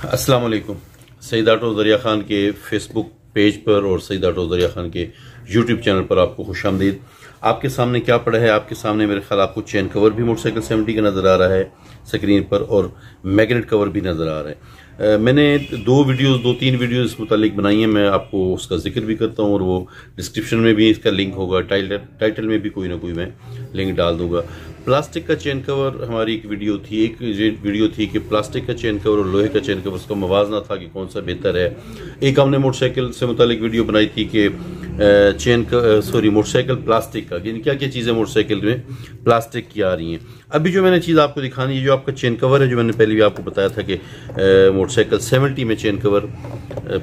अस्सलाम वालेकुम। सईद ऑटो दरिया खान के फेसबुक पेज पर और सईद ऑटो दरिया खान के यूट्यूब चैनल पर आपको खुशामदीद। आपके सामने क्या पड़ा है? आपके सामने मेरे ख्याल आपको चेन कवर भी मोटरसाइकिल 70 का नज़र आ रहा है स्क्रीन पर और मैग्नेट कवर भी नज़र आ रहा है। मैंने दो तीन वीडियोस इस मुतालिक बनाई हैं, मैं आपको उसका जिक्र भी करता हूँ और वो डिस्क्रिप्शन में भी इसका लिंक होगा, टाइटल में भी कोई ना कोई मैं लिंक डाल दूंगा। प्लास्टिक का चेन कवर हमारी एक वीडियो थी कि प्लास्टिक का चेन कवर और लोहे का चेन कवर, उसका मवाजना था कि कौन सा बेहतर है। एक हमने मोटरसाइकिल से मुतालिक वीडियो बनाई थी कि मोटरसाइकिल प्लास्टिक का, क्या क्या चीज़ें मोटरसाइकिल में प्लास्टिक की आ रही हैं। अभी जो मैंने चीज़ आपको दिखानी है, जो आपका चेन कवर है, जो मैंने पहले भी आपको बताया था कि मोटरसाइकिल 70 में चेन कवर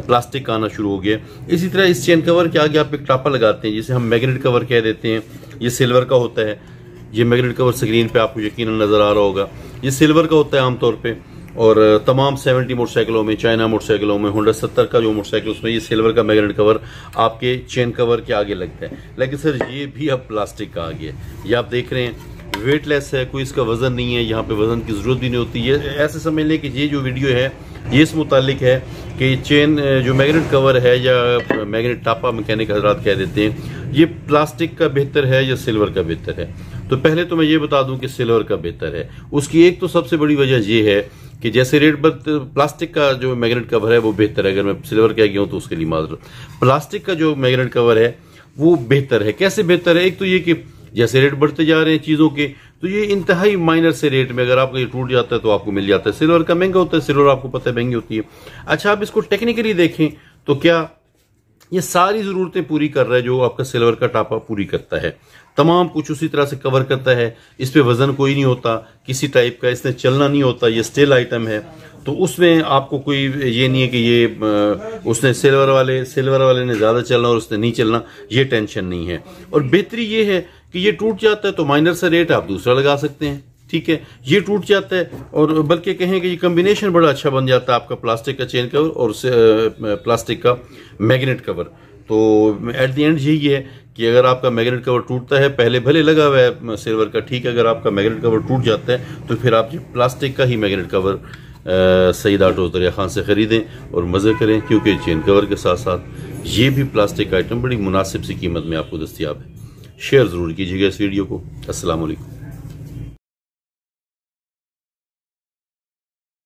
प्लास्टिक का आना शुरू हो गया। इसी तरह इस चेन कवर के आगे आप एक टापा लगाते हैं जिसे हम मैग्नेट कवर कह देते हैं। ये सिल्वर का होता है। ये मैग्नेट कवर स्क्रीन पे आपको यकीनन नज़र आ रहा होगा। ये सिल्वर का होता है आमतौर पे, और तमाम 70 मोटरसाइकिलों में, चाइना मोटरसाइकिलों में, होंडा 70 का जो मोटरसाइकिल उसमें ये सिल्वर का मैग्नेट कवर आपके चेन कवर के आगे लगता है। लेकिन सर ये भी अब प्लास्टिक का आ गया है। ये आप देख रहे हैं वेटलेस है, कोई इसका वजन नहीं है, यहाँ पे वजन की जरूरत भी नहीं होती है। ऐसे समझ लें कि ये जो वीडियो है ये इस मुतालिक है कि चेन जो मैग्नेट कवर है या मैग्नेट टापा मैकेनिक हजरात कह देते हैं, ये प्लास्टिक का बेहतर है या सिल्वर का बेहतर है। तो पहले तो मैं ये बता दूं कि सिल्वर का बेहतर है। उसकी एक तो सबसे बड़ी वजह ये है कि जैसे रेट पर प्लास्टिक का जो मैग्नेट कवर है वो बेहतर है, अगर मैं सिल्वर कह गया हूं तो उसके लिए माजरत। प्लास्टिक का जो मैग्नेट कवर है वो बेहतर है। कैसे बेहतर है? एक तो ये कि जैसे रेट बढ़ते जा रहे हैं चीजों के, तो ये इंतहाई माइनर से रेट में अगर आपका ये टूट जाता है तो आपको मिल जाता है। सिल्वर का महंगा होता है, सिल्वर आपको पता है महंगी होती है। अच्छा, आप इसको टेक्निकली देखें तो क्या ये सारी जरूरतें पूरी कर रहा है जो आपका सिल्वर का टापा पूरी करता है। तमाम कुछ उसी तरह से कवर करता है। इस पे वजन कोई नहीं होता किसी टाइप का, इसने चलना नहीं होता, ये स्टेल आइटम है। तो उसमें आपको कोई ये नहीं है कि ये उसने सिल्वर वाले ने ज्यादा चलना और उसने नहीं चलना, ये टेंशन नहीं है। और बेहतरी ये है कि ये टूट जाता है तो माइनर सा रेट आप दूसरा लगा सकते हैं, ठीक है। ये टूट जाता है और बल्कि कहें कि ये कॉम्बिनेशन बड़ा अच्छा बन जाता है आपका प्लास्टिक का चेन कवर और प्लास्टिक का मैग्नेट कवर। तो एट द एंड यही है कि अगर आपका मैग्नेट कवर टूटता है, पहले भले लगा हुआ है सिल्वर का, ठीक है, अगर आपका मैग्नेट कवर टूट जाता है तो फिर आप प्लास्टिक का ही मैग्नेट कवर सईद ऑटो दरिया खान से खरीदें और मजे करें, क्योंकि चेन कवर के साथ साथ ये भी प्लास्टिक आइटम बड़ी मुनासिब सी कीमत में आपको दस्तयाब है। शेयर जरूर कीजिएगा इस वीडियो को। अस्सलाम वालेकुम।